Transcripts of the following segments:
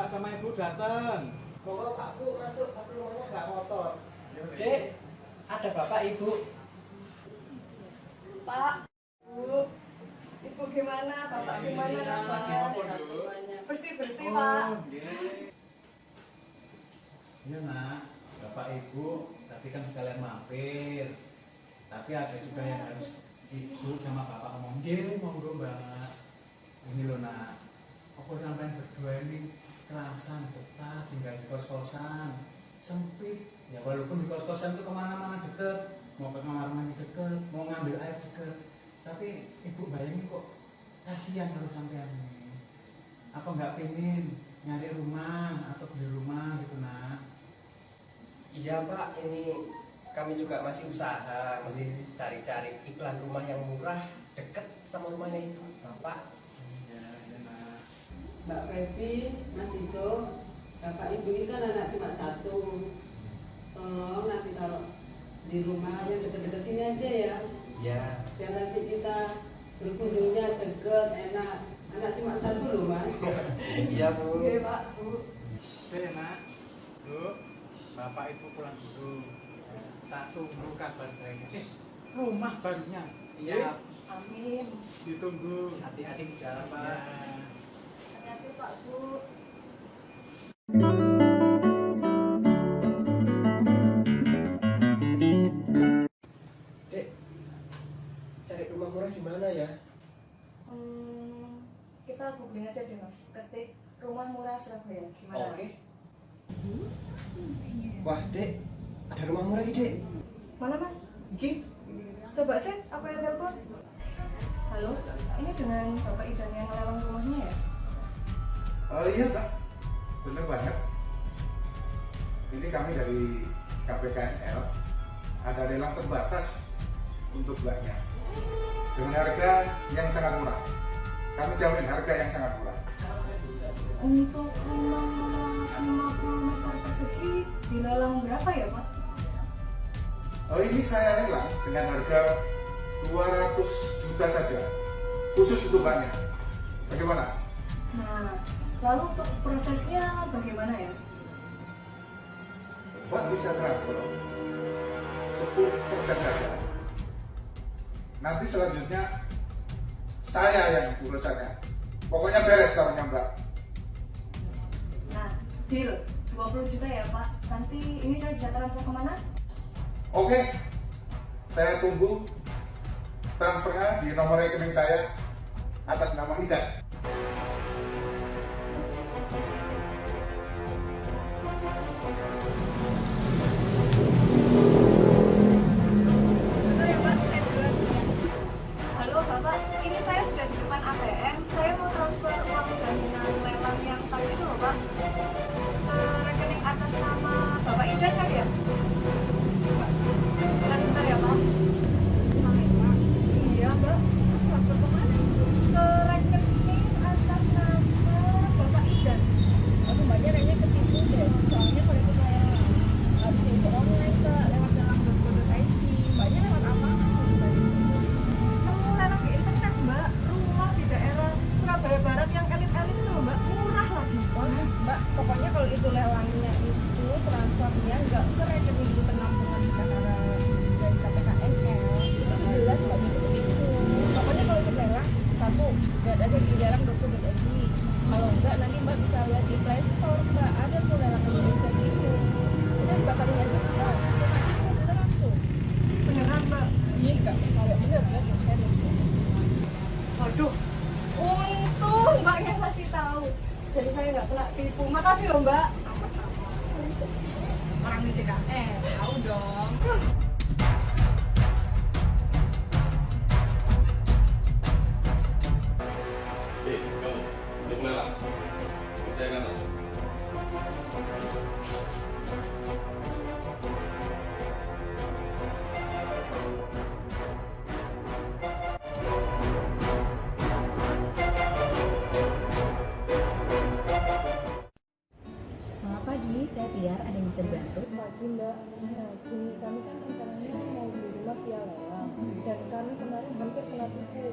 sama ibu datang. Monggo Pak Bu masuk, tapi rumahnya nggak motor. Dek, ada bapak ibu. Pak, Bu, Ibu gimana? Bapak gimana kabarnya? Sehat semuanya. Bersih-bersih, Pak. Iya nak, bapak ibu tadi kan sekalian mampir. Tapi ada juga yang harus ibu sama bapak ngomong. Monggo mbak. Ini loh nak, aku sampai berdua ini kerasan betah tinggal di kos-kosan sempit. Ya walaupun di kos-kosan itu kemana-mana deket, mau ke kamar mandi deket, mau ngambil air deket. Tapi ibu bayangin kok kasihan kalau sampean ini. Apa nggak pengen nyari rumah atau beli rumah gitu nak? Iya Pak, ini kami juga masih usaha, masih cari-cari iklan rumah yang murah deket sama rumahnya itu Bapak. Iya, iya nak. Mbak Febi, Mas Ito, Bapak Ibu ini kan anak cuma satu. Tolong nanti kalau di rumah yang dekat-dekat sini aja ya. Ya. Biar nanti kita berkunjungnya deket, enak. Anak cuma satu loh Mas. Iya Bu. Oke, Pak, Bu. Oke nak, Bu, bapak ibu pulang dulu. Tak tunggu kabar baiknya. Rumah barunya. Iya. Amin. Ditunggu. Hati-hati di jalan Pak. Ya. Hati-hati, Pak, Bu. Dek, cari rumah murah di mana ya? Kita googling aja deh, Mas. Ketik rumah murah Surabaya. Gimana? Oke. Wah Dek, ada rumah murah ini Dek. Mana, Mas? Iki? Coba sih, aku yang telepon. Halo, ini dengan Bapak Idan yang lelang rumahnya ya? Oh iya Kak, bener banget. Ini kami dari KPKNL, ada lelang terbatas untuk Mbaknya dengan harga yang sangat murah. Kami jamin harga yang sangat murah. Untuk rumah 50 meter persegi dilelang berapa ya, Pak? Oh ini saya lelang dengan harga 200 juta saja, khusus untuk Mbaknya. Bagaimana? Nah, lalu untuk prosesnya bagaimana ya? Mbak bisa transfer 10% saja. Nanti selanjutnya saya yang urusannya. Pokoknya beres tahunya Mbak. Nah, deal 20 juta ya, Pak. Nanti ini saya bisa transfer kemana? Oke, saya tunggu transfernya di nomor rekening saya atas nama Ida. Betul ya, Pak, saya duluan. Halo, Bapak. Ini saya sudah di depan ATM. Saya mau transfer uang jaminan lelang yang tadi itu loh, Pak. Ke rekening atas nama Bapak Idan kan ya? Sebentar ya, Pak. Iya, Mbak. Transfer kemana? Ke rekening atas nama Bapak Idan. Aduh, mbaknya kayaknya ketipu deh. Soalnya kalau itu kayak habis itu online kak, lewat dalam.co.id. Mbaknya lewat apa? Kamu lelang di internet, Mbak. Rumah di daerah Surabaya Barat yang elit-elit itu loh, Mbak. Murah lagi. Oh, mbak, pokoknya kalau itu lelangnya itu transfernya nggak ke rekening di penampungan negara dari KPKNL. Itu jelas mbaknya itu ketipu. Pokoknya kalau itu lelang, satu, lihat aja di dalam.co.id. Kalau enggak, nanti mbak bisa lihat di Play Store, mbak. Ada tuh lelang Indonesia gitu. Udah dibakarin aja, mbak. Otomatis beneran tuh. Beneran, Mbak. Iya, nggak kalau bener ya, serius. Waduh, untung Mbaknya kasih tahu. Jadi saya nggak kena tipu. Makasih loh, Mbak. Orang di JKN, tahu dong. Kamu, udah mulai lah. Percaya kan? Selamat pagi, saya Tiar, ada yang bisa dibantu? Pagi Mbak, nah gini kami kan rencananya mau beli rumah via lelang dan kami kemarin hampir kena tipu.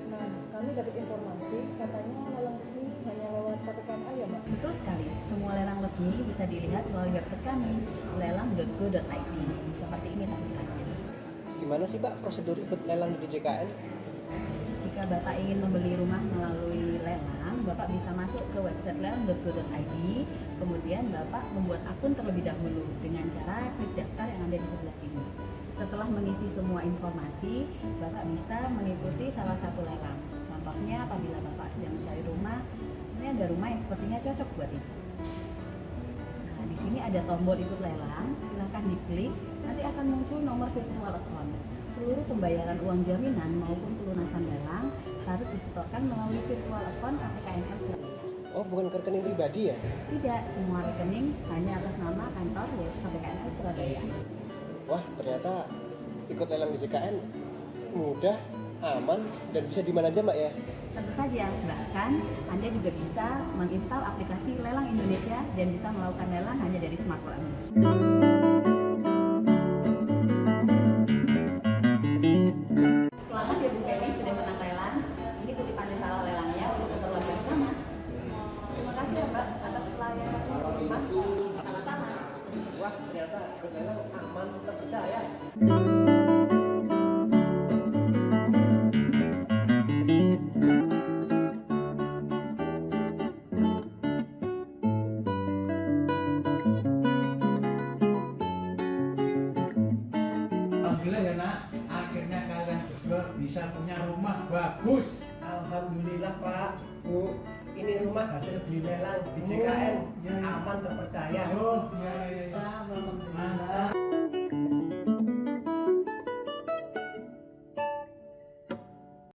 Nah kami dapat informasi katanya lelang resmi hanya lewat KPKNL ya Mbak? Betul sekali, semua lelang resmi bisa dilihat melalui website kami, lelang.go.id. Seperti ini tampilannya. Gimana sih Pak prosedur ikut lelang di DJKN? Jika Bapak ingin membeli rumah melalui lelang, Bapak bisa masuk ke website lelang.go.id, kemudian Bapak membuat akun terlebih dahulu dengan cara klik daftar yang ada di sebelah sini. Setelah mengisi semua informasi, Bapak bisa mengikuti salah satu lelang. Contohnya apabila Bapak sedang mencari rumah, ini ada rumah yang sepertinya cocok buat Ibu. Nah, di sini ada tombol ikut lelang, silahkan diklik, nanti akan muncul nomor virtual account. Seluruh pembayaran uang jaminan maupun pelunasan lelang harus disetorkan melalui virtual account KPKNL Surabaya. Oh, bukan ke rekening pribadi ya? Tidak, semua rekening hanya atas nama kantor yaitu KPKNL Surabaya. Wah, ternyata ikut lelang DJKN mudah, aman, dan bisa di mana aja Mbak ya? Tentu saja, bahkan Anda juga bisa menginstal aplikasi Lelang Indonesia dan bisa melakukan lelang hanya dari smartphone Anda. Selamat ya Bu Feby sudah menang lelang. Ini kutipan salah lelangnya untuk keperluan bersama. Terima kasih ya Mbak atas pelayanan rumah. Sama-sama. Wah, ternyata ikut lelang aman, terpercaya. Alhamdulillah ya nak, akhirnya kalian berdua bisa punya rumah bagus. Alhamdulillah Pak, Bu, ini rumah hasil beli lelang DJKN, Oh, ya. aman terpercaya. Oh, ya